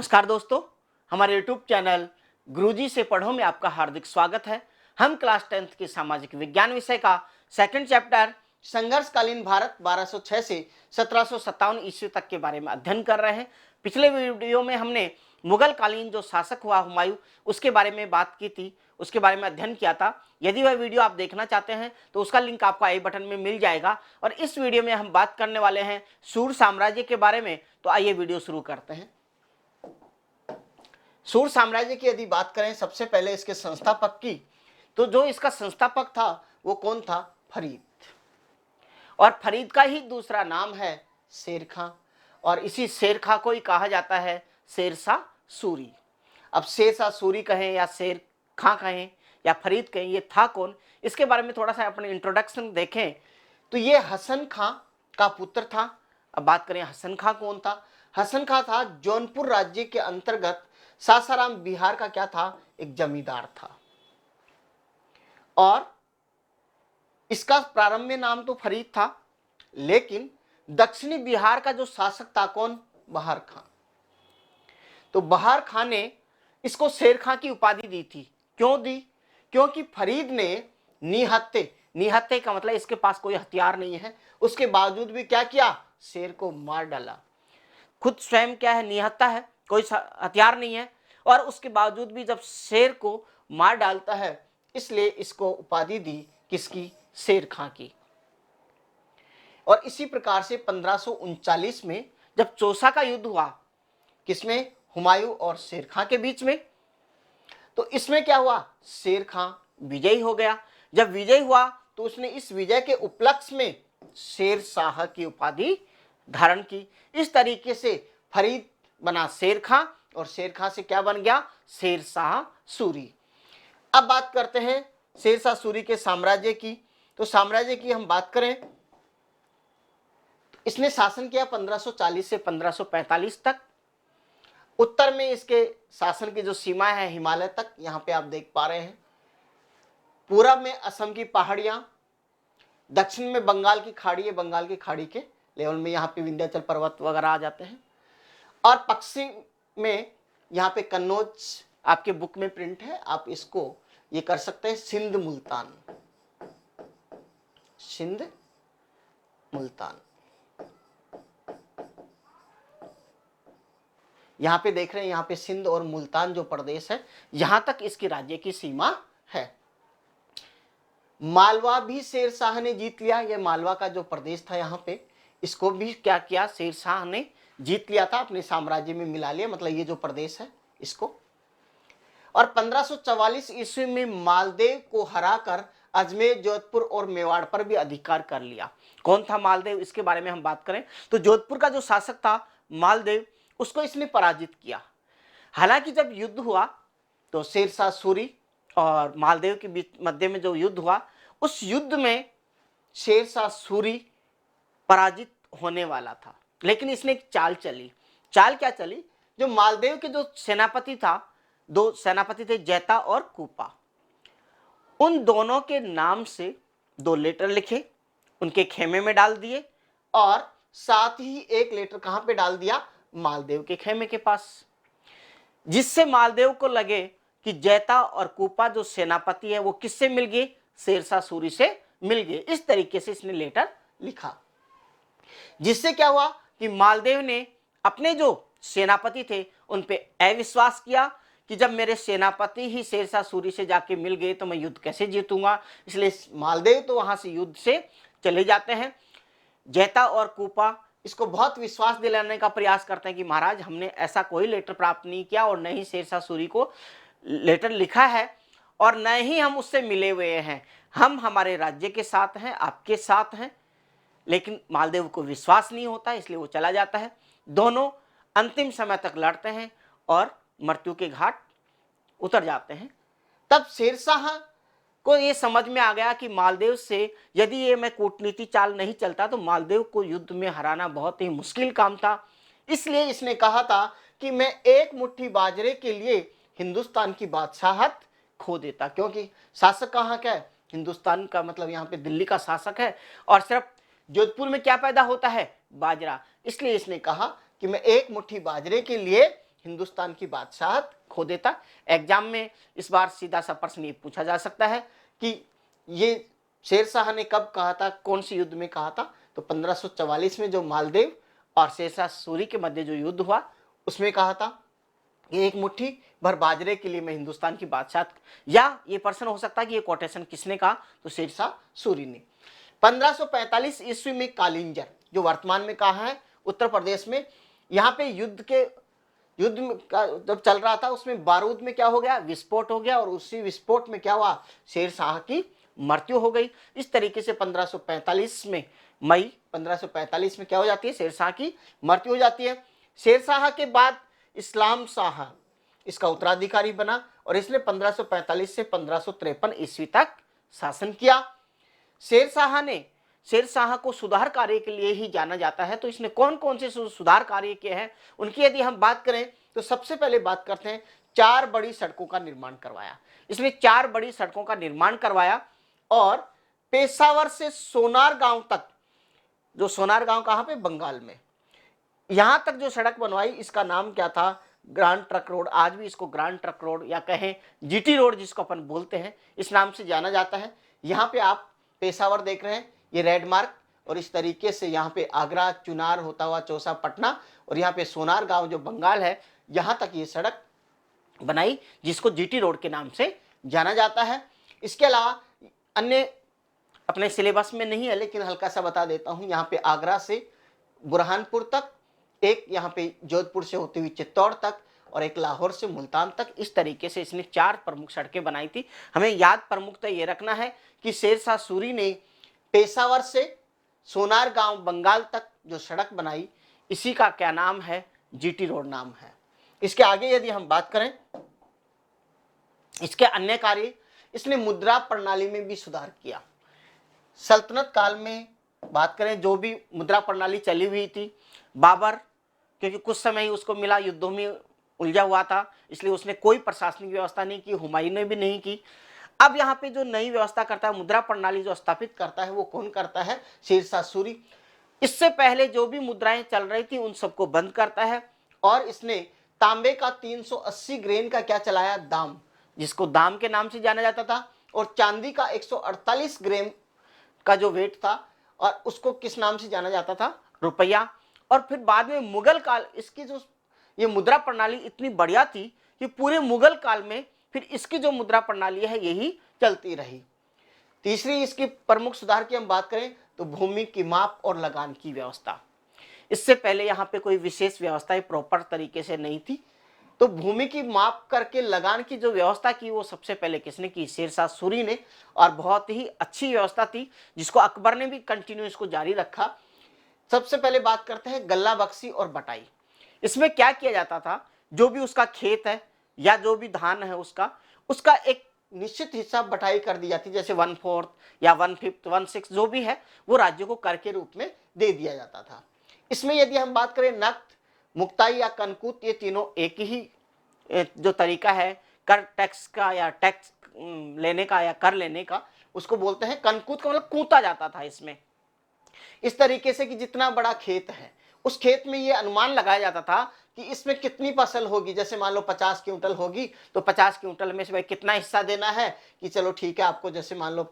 नमस्कार दोस्तों, हमारे YouTube चैनल गुरुजी से पढ़ो में आपका हार्दिक स्वागत है। हम क्लास 10th के सामाजिक विज्ञान विषय का सेकंड चैप्टर संघर्षकालीन भारत 1206 से 1757 ईस्वी तक के बारे में अध्ययन कर रहे हैं। पिछले वीडियो में हमने मुगल कालीन जो शासक हुआ हुमायूं उसके बारे में बात की थी, उसके बारे में अध्ययन किया था। यदि वह वीडियो आप देखना चाहते हैं तो उसका लिंक आपको आई बटन में मिल जाएगा। और इस वीडियो में हम बात करने वाले हैं सूर साम्राज्य के बारे में। तो आइए वीडियो शुरू करते हैं। सूर साम्राज्य की यदि बात करें, सबसे पहले इसके संस्थापक की, तो जो इसका संस्थापक था वो कौन था? फरीद। और फरीद का ही दूसरा नाम है शेर खां, और इसी शेर खां को ही कहा जाता है शेरशाह सूरी। अब शेरशाह सूरी कहें या शेर खां कहें या फरीद कहें, ये था कौन, इसके बारे में थोड़ा सा अपने इंट्रोडक्शन देखें तो ये हसन खां का पुत्र था। अब बात करें हसन खां कौन था? हसन खां था जौनपुर राज्य के अंतर्गत सासाराम बिहार का क्या था? एक जमींदार था। और इसका प्रारंभ में नाम तो फरीद था, लेकिन दक्षिणी बिहार का जो शासक था कौन? बहार खां। तो बहार खां ने इसको शेर खां की उपाधि दी थी। क्यों दी? क्योंकि फरीद ने निहत्ते का मतलब इसके पास कोई हथियार नहीं है, उसके बावजूद भी क्या किया? शेर को मार डाला। खुद स्वयं क्या है? निहत्ता है, कोई हथियार नहीं है, और उसके बावजूद भी जब शेर को मार डालता है, इसलिए इसको उपाधि दी किसकी? शेर खां की। और इसी प्रकार से 1539 में जब चौसा का युद्ध हुआ, किसमें? हुमायूं और शेर खां के बीच में, तो इसमें क्या हुआ? शेर खां विजयी हो गया। जब विजय हुआ तो उसने इस विजय के उपलक्ष्य में शेरशाह की उपाधि धारण की। इस तरीके से फरीद बना शेर खां, और शेर खां से क्या बन गया? शेरशाह सूरी। अब बात करते हैं शेरशाह सूरी के साम्राज्य की। तो साम्राज्य की हम बात करें, इसने शासन किया 1540 से 1545 तक। उत्तर में इसके शासन की जो सीमा है हिमालय तक, यहां पे आप देख पा रहे हैं। पूरब में असम की पहाड़ियां, दक्षिण में बंगाल की खाड़ी है, बंगाल की खाड़ी के लेवल में यहाँ पे विंध्याचल पर्वत वगैरह आ जाते हैं। और पश्चिम में यहाँ पे कन्नौज आपके बुक में प्रिंट है, आप इसको ये कर सकते हैं, सिंध मुल्तान। सिंध मुल्तान यहाँ पे देख रहे हैं, यहाँ पे सिंध और मुल्तान जो प्रदेश है, यहां तक इसकी राज्य की सीमा है। मालवा भी शेरशाह ने जीत लिया। यह मालवा का जो प्रदेश था यहाँ पे, इसको भी क्या किया? शेरशाह ने जीत लिया था, अपने साम्राज्य में मिला लिया, मतलब ये जो प्रदेश है इसको। और 1544 ईस्वी में मालदेव को हराकर अजमेर, जोधपुर और मेवाड़ पर भी अधिकार कर लिया। कौन था मालदेव? इसके बारे में हम बात करें तो जोधपुर का जो शासक था मालदेव, उसको इसने पराजित किया। हालांकि जब युद्ध हुआ तो शेरशाह सूरी और मालदेव के बीच मध्य में जो युद्ध हुआ, उस युद्ध में शेरशाह सूरी पराजित होने वाला था, लेकिन इसने एक चाल चली। चाल क्या चली? जो मालदेव के जो सेनापति था, दो सेनापति थे, जैता और कूपा, उन दोनों के नाम से 2 लेटर लिखे, उनके खेमे में डाल दिए, और साथ ही एक लेटर कहां पे डाल दिया? मालदेव के खेमे के पास, जिससे मालदेव को लगे कि जैता और कूपा जो सेनापति है वो किससे मिल गए? शेरशाह सूरी से मिल गए। इस तरीके से इसने लेटर लिखा, जिससे क्या हुआ कि मालदेव ने अपने जो सेनापति थे उन पे अविश्वास किया कि जब मेरे सेनापति ही शेरशाह सूरी से जाके मिल गए तो मैं युद्ध कैसे जीतूंगा। इसलिए मालदेव तो वहां से युद्ध से चले जाते हैं। जैता और कूपा इसको बहुत विश्वास दिलाने का प्रयास करते हैं कि महाराज, हमने ऐसा कोई लेटर प्राप्त नहीं किया, और न ही शेरशाह सूरी को लेटर लिखा है, और न ही हम उससे मिले हुए हैं। हम हमारे राज्य के साथ हैं, आपके साथ हैं। लेकिन मालदेव को विश्वास नहीं होता, इसलिए वो चला जाता है। दोनों अंतिम समय तक लड़ते हैं और मृत्यु के घाट उतर जाते हैं। तब शेरशाह को ये समझ में आ गया कि मालदेव से यदि ये मैं कूटनीति चाल नहीं चलता तो मालदेव को युद्ध में हराना बहुत ही मुश्किल काम था। इसलिए इसने कहा था कि मैं एक मुट्ठी बाजरे के लिए हिंदुस्तान की बादशाहत खो देता, क्योंकि शासक कहाँ का है? हिंदुस्तान का, मतलब यहाँ पे दिल्ली का शासक है, और सिर्फ जोधपुर में क्या पैदा होता है? बाजरा। इसलिए इसने कहा कि मैं एक मुट्ठी बाजरे के लिए हिंदुस्तान की बादशाहत खो देता। एग्जाम में इस बार सीधा सा प्रश्न ये पूछा जा सकता है कि ये शेर शाह ने कब कहा था, कौन सी युद्ध में कहा था? तो 1544 में जो मालदेव और शेरशाह सूरी के मध्य जो युद्ध हुआ उसमें कहा था। ये एक मुट्ठी भर बाजरे के लिए मैं हिंदुस्तान की बादशाह, या ये प्रश्न हो सकता है कि ये कोटेशन किसने कहा? तो शेरशाह सूरी ने। 1545 ईस्वी में कालिंजर, जो वर्तमान में कहा है उत्तर प्रदेश में, यहाँ पे युद्ध का जब चल रहा था उसमें बारूद में क्या हो गया? विस्फोट हो गया, और उसी विस्फोट में क्या हुआ? शेर शाह की मृत्यु हो गई। इस तरीके से 1545 में, मई 1545 में क्या हो जाती है? शेर शाह की मृत्यु हो जाती है। शेर शाह के बाद इस्लाम शाह इसका उत्तराधिकारी बना, और इसने 1545 से 1553 ईस्वी तक शासन किया। शेर शाह को सुधार कार्य के लिए ही जाना जाता है। तो इसने कौन कौन से सुधार कार्य किए हैं उनकी यदि हम बात करें तो सबसे पहले बात करते हैं, 4 बड़ी सड़कों का निर्माण करवाया। इसने 4 बड़ी सड़कों का निर्माण करवाया, और पेशावर से सोनार गांव तक, जो सोनार गांव कहां पे? बंगाल में, यहां तक जो सड़क बनवाई, इसका नाम क्या था? Grand truck road. आज भी इसको ग्रांड ट्रक रोड या कहें जीटी रोड जिसको अपन बोलते हैं, इस नाम से जाना जाता है। यहाँ पे आप पेशावर देख रहे हैं, ये रेड मार्क, और इस तरीके से यहाँ पे आगरा, चुनार होता हुआ चौसा, पटना, और यहाँ पे सोनार गांव जो बंगाल है, यहाँ तक ये सड़क बनाई जिसको जीटी रोड के नाम से जाना जाता है। इसके अलावा अन्य अपने सिलेबस में नहीं है लेकिन हल्का सा बता देता हूँ। यहाँ पे आगरा से बुरहानपुर तक, एक यहाँ पे जोधपुर से होती हुई चित्तौड़ तक, और एक लाहौर से मुल्तान तक। इस तरीके से इसने 4 प्रमुख सड़कें बनाई थी। हमें याद प्रमुखता ये रखना है कि शेरशाह सूरी ने पेशावर से सोनार गांव बंगाल तक जो सड़क बनाई, इसी का क्या नाम है? जीटी रोड नाम है। इसके आगे यदि हम बात करें, इसके अन्य कार्य, इसने मुद्रा प्रणाली में भी सुधार किया। सल्तनत काल में बात करें, जो भी मुद्रा प्रणाली चली हुई थी, बाबर क्योंकि कुछ समय ही उसको मिला, युद्धों में उलझा हुआ था, इसलिए उसने कोई प्रशासनिक व्यवस्था नहीं की, हुमायूं ने भी नहीं की। अब यहाँ पे जो नई व्यवस्था करता है, मुद्रा प्रणाली जो स्थापित करता है, वो कौन करता है? शेरशाह सूरी। इससे पहले जो भी मुद्राएं चल रही थी उन सबको बंद करता है, और इसने तांबे का 380 ग्रेन का क्या चलाया? दाम, जिसको दाम के नाम से जाना जाता था, और चांदी का 148 ग्राम का जो वेट था, और उसको किस नाम से जाना जाता था? रुपया। और फिर बाद में मुगल काल, इसकी जो ये मुद्रा प्रणाली इतनी बढ़िया थी कि पूरे मुगल काल में फिर इसकी जो मुद्रा प्रणाली है यही चलती रही। तीसरी इसकी प्रमुख सुधार की हम बात करें तो भूमि की माप और लगान की व्यवस्था। इससे पहले यहाँ पे कोई विशेष व्यवस्थाएं प्रॉपर तरीके से नहीं थी, तो भूमि की माप करके लगान की जो व्यवस्था की वो सबसे पहले किसने की? शेरशाह सूरी ने, और बहुत ही अच्छी व्यवस्था थी जिसको अकबर ने भी कंटिन्यू इसको जारी रखा। सबसे पहले बात करते हैं गल्ला बख्शी और बटाई। इसमें क्या किया जाता था? जो भी उसका खेत है या जो भी धान है उसका एक निश्चित हिस्सा बटाई कर दी जाती, जैसे 1/4 या 1/5, 1/6 जो भी है वो राज्य को कर के रूप में दे दिया जाता था। इसमें यदि हम बात करें नकद, मुक्ताई या कनकूत, ये तीनों एक ही जो तरीका है कर टैक्स का या टैक्स लेने का या कर लेने का, उसको बोलते हैं कनकूत का, मतलब कूता जाता था इसमें। इस तरीके से कि जितना बड़ा खेत है उस खेत में ये अनुमान लगाया जाता था कि इसमें कितनी फसल होगी। जैसे मान लो 50 क्विंटल होगी तो 50 क्विंटल में से भाई कितना हिस्सा देना है, कि चलो ठीक है, आपको जैसे मान लो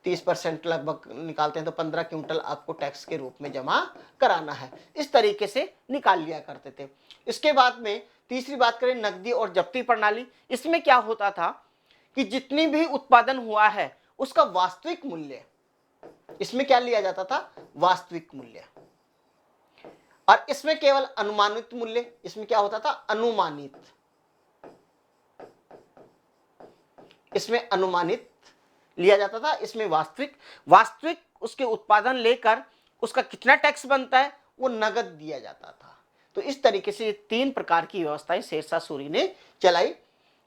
30% लगभग निकालते हैं तो 15 क्विंटल आपको टैक्स के रूप में जमा कराना है। इस तरीके से निकाल लिया करते थे। इसके बाद में तीसरी बात करें नकदी और जब्ती प्रणाली। इसमें क्या होता था कि जितनी भी उत्पादन हुआ है उसका वास्तविक मूल्य, इसमें क्या लिया जाता था? वास्तविक मूल्य। और इसमें केवल अनुमानित मूल्य, इसमें क्या होता था? अनुमानित, इसमें अनुमानित लिया जाता था, इसमें वास्तविक उसके उत्पादन लेकर उसका कितना टैक्स बनता है वो नगद दिया जाता था। तो इस तरीके से 3 प्रकार की व्यवस्थाएं शेरशाह सूरी ने चलाई।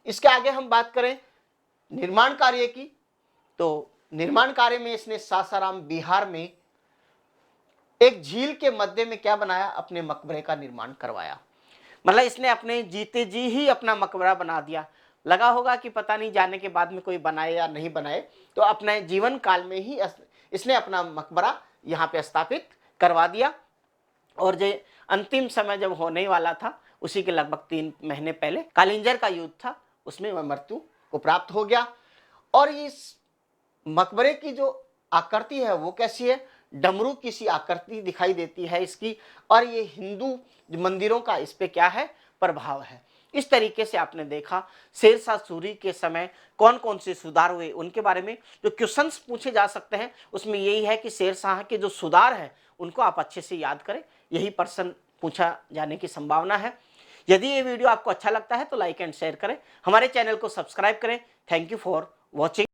इसके आगे हम बात करें निर्माण कार्य की, तो निर्माण कार्य में इसने सासाराम बिहार में एक झील के मध्य में क्या बनाया? अपने मकबरे का निर्माण करवाया। मतलब इसने अपने जीते जी ही अपना मकबरा बना दिया। लगा होगा कि पता नहीं जाने के बाद में कोई बनाए या नहीं बनाए, तो अपने जीवन काल में ही इसने अपना मकबरा यहाँ पे स्थापित करवा दिया। और जो अंतिम समय जब होने वाला था उसी के लगभग 3 महीने पहले कालिंजर का युद्ध था, उसमें वह मृत्यु को प्राप्त हो गया। और इस मकबरे की जो आकृति है वो कैसी है, डमरू की सी आकृति दिखाई देती है इसकी, और ये हिंदू मंदिरों का इस पे क्या है, प्रभाव है। इस तरीके से आपने देखा शेरशाह सूरी के समय कौन कौन से सुधार हुए, उनके बारे में जो क्वेश्चंस पूछे जा सकते हैं उसमें यही है कि शेरशाह के जो सुधार हैं उनको आप अच्छे से याद करें, यही प्रश्न पूछा जाने की संभावना है। यदि ये वीडियो आपको अच्छा लगता है तो लाइक एंड शेयर करें, हमारे चैनल को सब्सक्राइब करें। Thank you for watching.